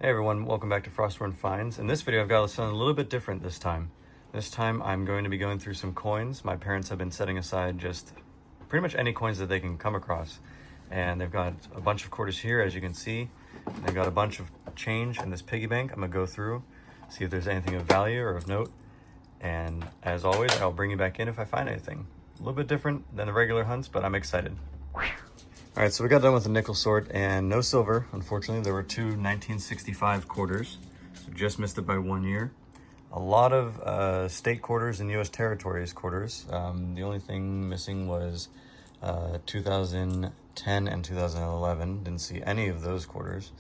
Hey everyone, welcome back to Frostborn Finds. In this video, I've got something a little bit different this time. This time, I'm going to be going through some coins. My parents have been setting aside just pretty much any coins that they can come across. And they've got a bunch of quarters here, as you can see. They've got a bunch of change in this piggy bank. I'm gonna go through, see if there's anything of value or of note. And as always, I'll bring you back in if I find anything. A little bit different than the regular hunts, but I'm excited. All right, so we got done with the nickel sort and no silver. Unfortunately, there were two 1965 quarters, so just missed it by 1 year. A lot of state quarters and U.S. territories quarters. The only thing missing was 2010 and 2011. Didn't see any of those quarters.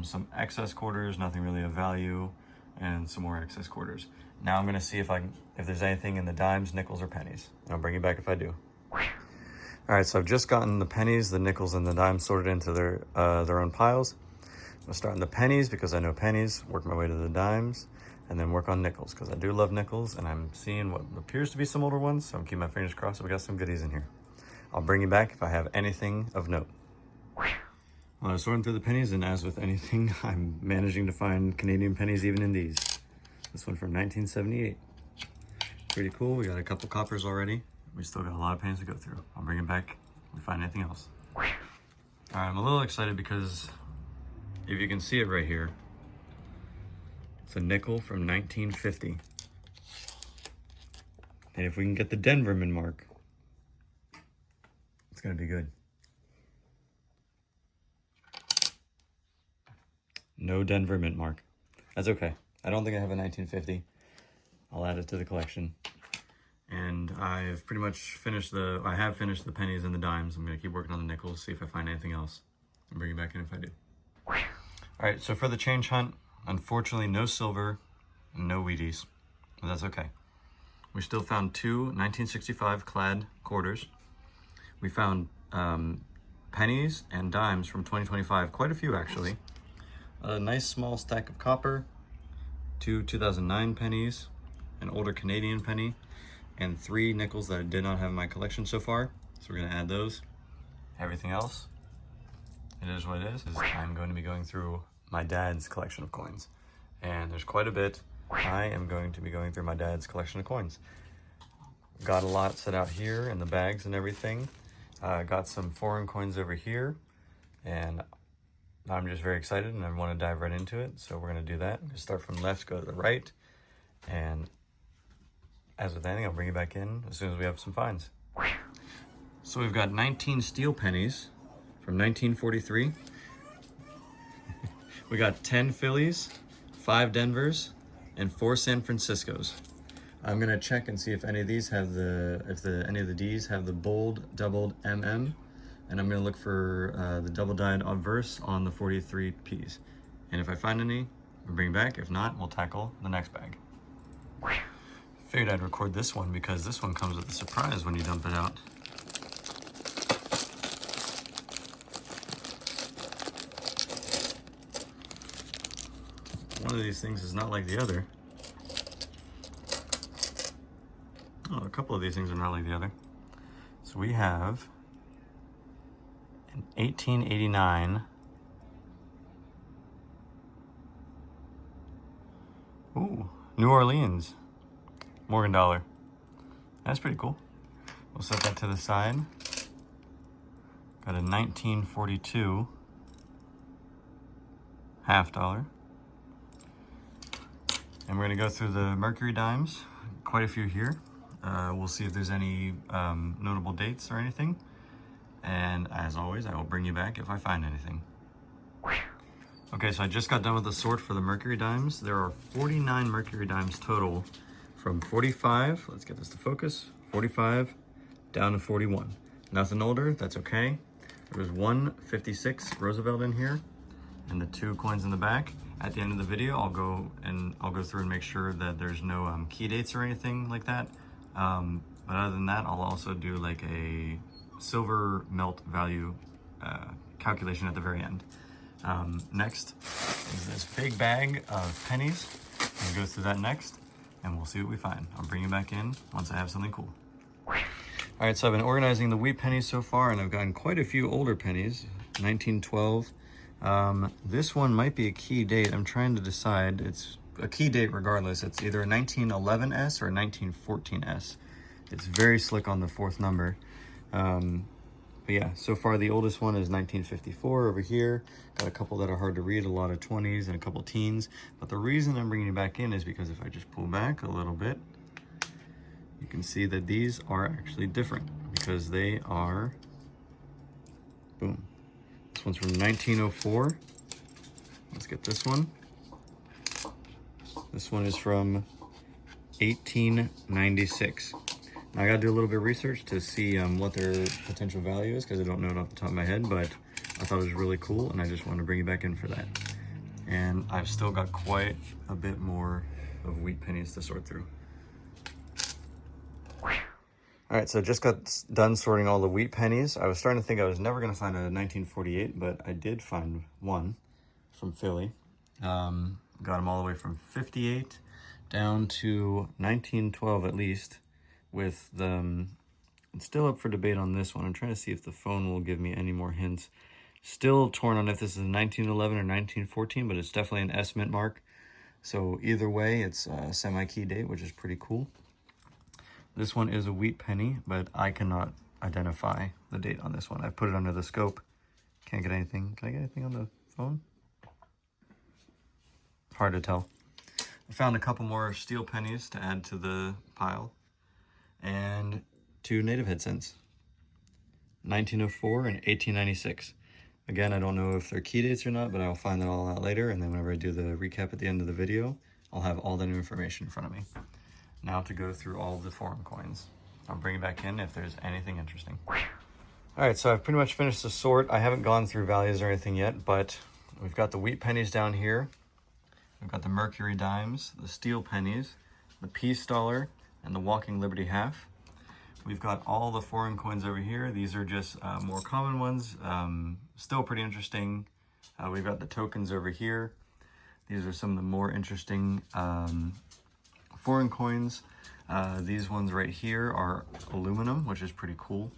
Some excess quarters, nothing really of value, and some more excess quarters. Now I'm gonna see if there's anything in the dimes, nickels, or pennies. And I'll bring you back if I do. All right, so I've just gotten the pennies, the nickels, and the dimes sorted into their own piles. I'm gonna start in the pennies because I know pennies, work my way to the dimes, and then work on nickels because I do love nickels, and I'm seeing what appears to be some older ones, so I'm keeping my fingers crossed that we got some goodies in here. I'll bring you back if I have anything of note. Well, I was sorting through the pennies, and as with anything, I'm managing to find Canadian pennies even in these. This one from 1978. Pretty cool. We got a couple coppers already. We still got a lot of pennies to go through. I'll bring it back if we find anything else. All right, I'm a little excited because if you can see it right here, it's a nickel from 1950. And if we can get the Denverman mark, it's gonna be good. No Denver mint mark. That's okay. I don't think I have a 1950. I'll add it to the collection. And I've pretty much finished I have finished the pennies and the dimes. I'm gonna keep working on the nickels, see if I find anything else. And bring it back in if I do. All right, so for the change hunt, unfortunately no silver and no Wheaties, but that's okay. We still found two 1965 clad quarters. We found pennies and dimes from 2025, quite a few actually. A nice small stack of copper, two 2009 pennies, an older Canadian penny, and three nickels that I did not have in my collection so far. So we're gonna add those. Everything else, it is what it is I'm going to be going through my dad's collection of coins. And there's quite a bit. I am going to be going through my dad's collection of coins. Got a lot set out here in the bags and everything. Got some foreign coins over here. And I'm just very excited and I wanna dive right into it. So we're gonna do that. Just start from left, go to the right. And as with anything, I'll bring you back in as soon as we have some finds. So we've got 19 steel pennies from 1943. We got 10 Phillies, 5 Denvers, and 4 San Franciscos. I'm gonna check and see if any of these have any of the Ds have the bold doubled MM, and I'm gonna look for the double dyed obverse on the 43 Ps. And if I find any, we'll bring back. If not, we'll tackle the next bag. Figured I'd record this one because this one comes with a surprise when you dump it out. One of these things is not like the other. Oh, a couple of these things are not like the other. So we have an 1889. Ooh, New Orleans Morgan dollar. That's pretty cool. We'll set that to the side. Got a 1942 half dollar. And we're gonna go through the Mercury dimes, quite a few here. We'll see if there's any notable dates or anything. And as always, I will bring you back if I find anything. Okay, so I just got done with the sort for the Mercury dimes. There are 49 Mercury dimes total from 45, let's get this to focus, 45 down to 41. Nothing older, that's okay. There was one 56 Roosevelt in here and the 2 coins in the back. At the end of the video, I'll go through and make sure that there's no key dates or anything like that. But other than that, I'll also do like a silver melt value calculation at the very end. Next is this big bag of pennies. We'll go through that next and we'll see what we find. I'll bring you back in once I have something cool. All right, so I've been organizing the wheat pennies so far and I've gotten quite a few older pennies, 1912 This one might be a key date. I'm trying to decide. It's a key date regardless. It's either a 1911S or a 1914S. It's very slick on the fourth number. But yeah, so far the oldest one is 1954 over here. Got a couple that are hard to read, a lot of 20s and a couple teens. But the reason I'm bringing it back in is because if I just pull back a little bit, you can see that these are actually different because they are, boom. This one's from 1904. Let's get this one. This one is from 1896. Now I gotta do a little bit of research to see what their potential value is because I don't know it off the top of my head, but I thought it was really cool and I just wanted to bring it back in for that. And I've still got quite a bit more of wheat pennies to sort through. All right, so just got done sorting all the wheat pennies. I was starting to think I was never gonna find a 1948, but I did find one from Philly. Got them all the way from 58 down to 1912 at least, with the, it's still up for debate on this one. I'm trying to see if the phone will give me any more hints. Still torn on if this is 1911 or 1914, but it's definitely an S mint mark. So either way, it's a semi-key date, which is pretty cool. This one is a wheat penny, but I cannot identify the date on this one. I put it under the scope. Can't get anything. Can I get anything on the phone? Hard to tell. I found a couple more steel pennies to add to the pile. And 2 native head cents, 1904 and 1896. Again, I don't know if they're key dates or not, but I'll find that all out later. And then whenever I do the recap at the end of the video, I'll have all that new information in front of me. Now to go through all the foreign coins. I'll bring it back in if there's anything interesting. All right, so I've pretty much finished the sort. I haven't gone through values or anything yet, but we've got the wheat pennies down here. We've got the Mercury dimes, the steel pennies, the peace dollar, and the Walking Liberty half. We've got all the foreign coins over here. These are just more common ones, still pretty interesting. We've got the tokens over here. These are some of the more interesting foreign coins. These ones right here are aluminum, which is pretty cool.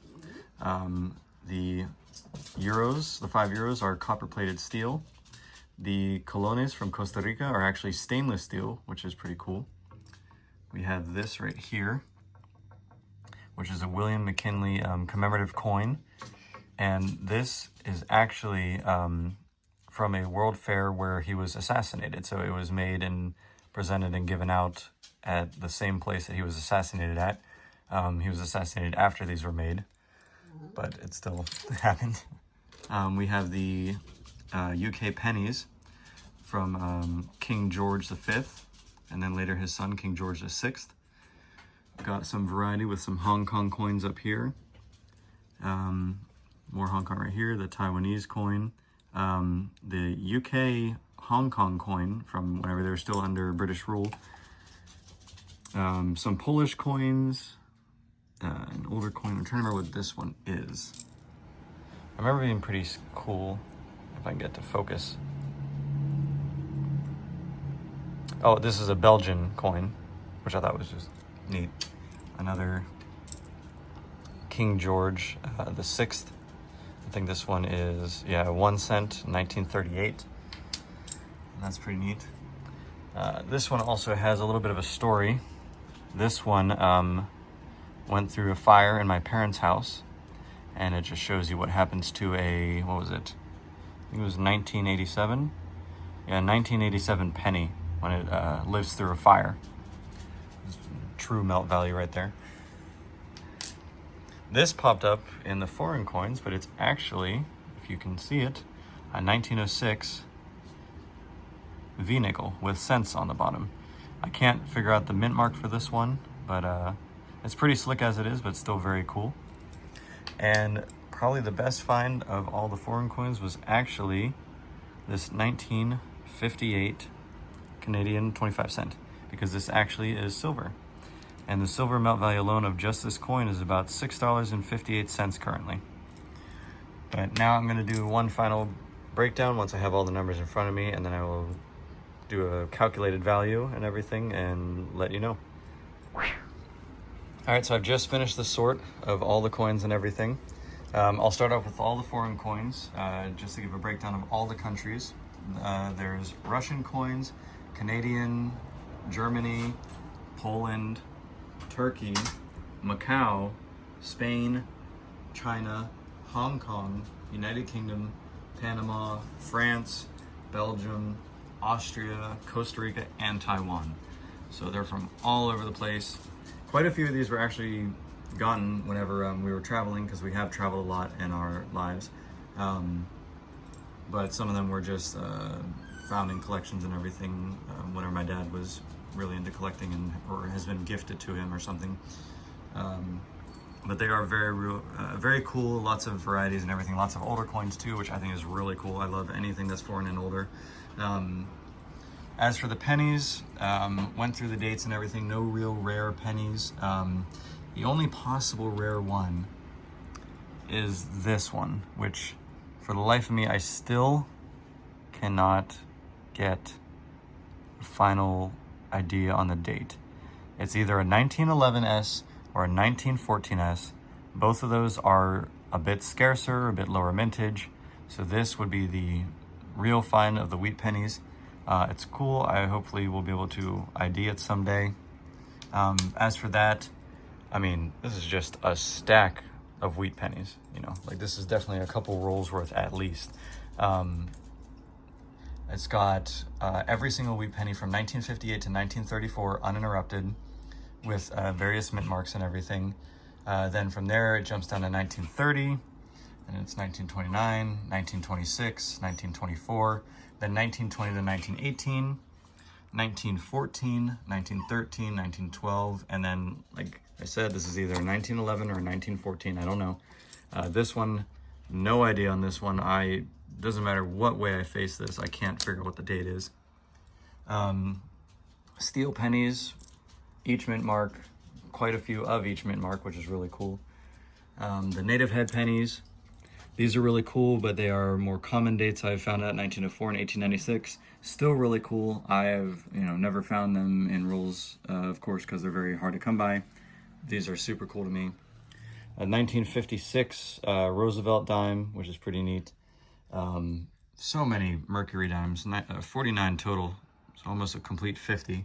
The euros, the 5 euros, are copper-plated steel. The colones from Costa Rica are actually stainless steel, which is pretty cool. We have this right here, which is a William McKinley commemorative coin. And this is actually from a world fair where he was assassinated. So it was made and presented and given out at the same place that he was assassinated at. He was assassinated after these were made, but it still happened. We have the UK pennies from King George V, and then later his son, King George VI. Got some variety with some Hong Kong coins up here. More Hong Kong right here, the Taiwanese coin. The UK Hong Kong coin from whenever they were still under British rule. Some Polish coins, an older coin. I'm trying to remember what this one is. I remember being pretty cool, if I can get to focus. Oh, this is a Belgian coin, which I thought was just neat. Another King George the Sixth. I think this one is, yeah, 1 cent, 1938. And that's pretty neat. This one also has a little bit of a story. This one went through a fire in my parents' house, and it just shows you what happens to a, what was it? I think it was 1987. Yeah, 1987 penny when it lives through a fire. True melt value right there. This popped up in the foreign coins, but it's actually, if you can see it, a 1906 V-nickel with cents on the bottom. I can't figure out the mint mark for this one, but it's pretty slick as it is, but still very cool. And probably the best find of all the foreign coins was actually this 1958 Canadian 25 cent, because this actually is silver. And the silver melt value alone of just this coin is about $6.58 currently. But now I'm going to do one final breakdown once I have all the numbers in front of me, and then I will do a calculated value and everything and let you know. All right, so I've just finished the sort of all the coins and everything. I'll start off with all the foreign coins, just to give a breakdown of all the countries. There's Russian coins, Canadian, Germany, Poland, Turkey, Macau, Spain, China, Hong Kong, United Kingdom, Panama, France, Belgium, Austria, Costa Rica, and Taiwan. So they're from all over the place. Quite a few of these were actually gotten whenever we were traveling, because we have traveled a lot in our lives. But some of them were just found in collections and everything, whenever my dad was really into collecting or has been gifted to him or something. But they are very cool, lots of varieties and everything, lots of older coins too, which I think is really cool. I love anything that's foreign and older. As for the pennies, went through the dates and everything, no real rare pennies. The only possible rare one is this one, which for the life of me, I still cannot get a final idea on the date. It's either a 1911S or a 1914S. Both of those are a bit scarcer, a bit lower mintage. So this would be the real find of the wheat pennies. It's cool. I hopefully will be able to ID it someday. As for that, I mean, this is just a stack of wheat pennies, you know, like this is definitely a couple rolls worth at least. It's got every single wheat penny from 1958 to 1934 uninterrupted, with various mint marks and everything. Then from there, it jumps down to 1930, and it's 1929, 1926, 1924, then 1920 to 1918, 1914, 1913, 1912, and then, like I said, this is either 1911 or 1914, I don't know. This one, no idea on this one. Doesn't matter what way I face this, I can't figure out what the date is. Steel pennies, each mint mark, quite a few of each mint mark, which is really cool. The native head pennies, these are really cool, but they are more common dates. I've found out 1904 and 1896. Still really cool. I have, never found them in rolls, of course, because they're very hard to come by. These are super cool to me. A 1956 Roosevelt dime, which is pretty neat. So many Mercury dimes, 49 total, so almost a complete 50.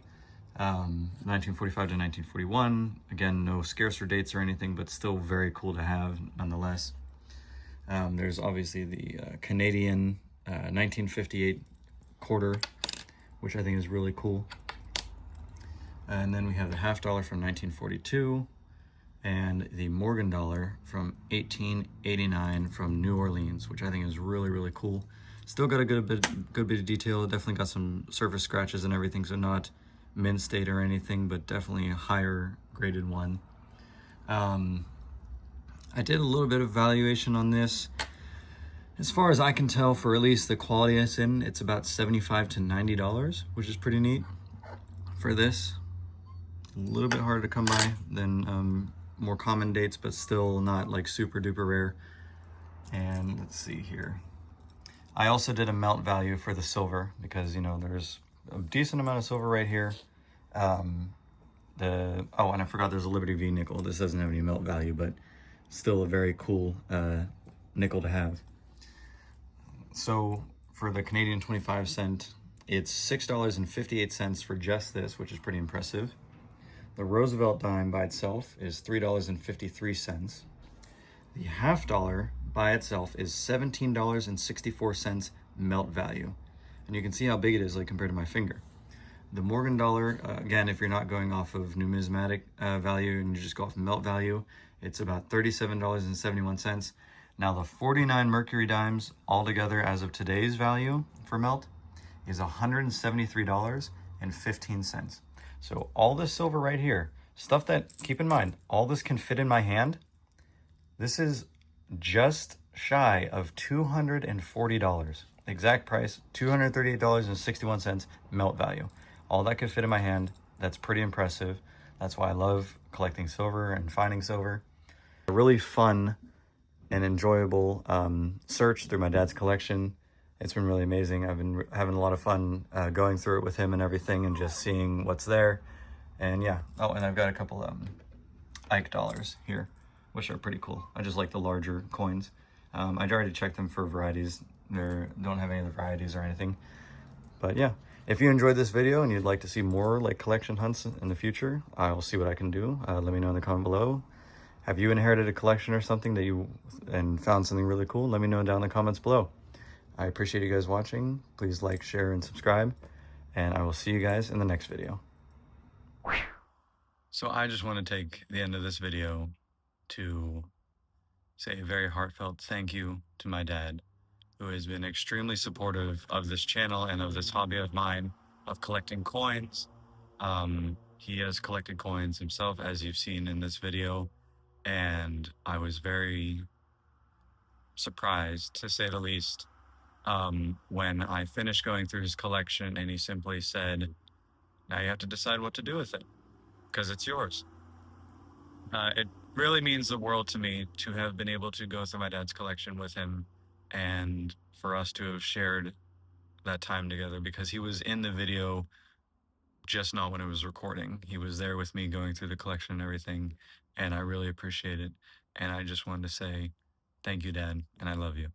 1945 to 1941. Again, no scarcer dates or anything, but still very cool to have nonetheless. There's obviously the Canadian 1958 quarter, which I think is really cool. And then we have the $50 from 1942 and the Morgan dollar from 1889 from New Orleans, which I think is really, really cool. Still got a good bit of detail. Definitely got some surface scratches and everything, so not mint state or anything, but definitely a higher graded one. I did a little bit of valuation on this. As far as I can tell, for at least the quality it's in, it's about $75 to $90, which is pretty neat for this. A little bit harder to come by than more common dates, but still not like super duper rare. And let's see here. I also did a melt value for the silver because, there's a decent amount of silver right here. And I forgot there's a Liberty V nickel. This doesn't have any melt value, but still a very cool nickel to have. So for the Canadian 25 cent, it's $6.58 for just this, which is pretty impressive. The Roosevelt dime by itself is $3.53. The $50 by itself is $17.64 melt value. And you can see how big it is like compared to my finger. The Morgan dollar, again, if you're not going off of numismatic value and you just go off melt value, it's about $37.71. Now the 49 Mercury dimes altogether as of today's value for melt is $173.15. So all this silver right here, stuff that, keep in mind, all this can fit in my hand. This is just shy of $240. Exact price, $238.61 melt value. All that could fit in my hand. That's pretty impressive. That's why I love collecting silver and finding silver. A really fun and enjoyable search through my dad's collection. It's been really amazing. I've been having a lot of fun going through it with him and everything and just seeing what's there. And yeah, oh, and I've got a couple Ike dollars here. which are pretty cool. I just like the larger coins. I already checked them for varieties. They don't have any of the varieties or anything. But yeah, if you enjoyed this video and you'd like to see more like collection hunts in the future, I'll see what I can do. Let me know in the comment below. Have you inherited a collection or something that you and found something really cool? Let me know down in the comments below. I appreciate you guys watching. Please like, share, and subscribe. And I will see you guys in the next video. So I just want to take the end of this video to say a very heartfelt thank you to my dad, who has been extremely supportive of this channel and of this hobby of mine of collecting coins. He has collected coins himself, as you've seen in this video, and I was very surprised, to say the least, when I finished going through his collection and he simply said, now you have to decide what to do with it, because it's yours. It really means the world to me to have been able to go through my dad's collection with him and for us to have shared that time together, because he was in the video, just not when it was recording. He was there with me going through the collection and everything, and I really appreciate it. And I just wanted to say thank you, Dad, and I love you.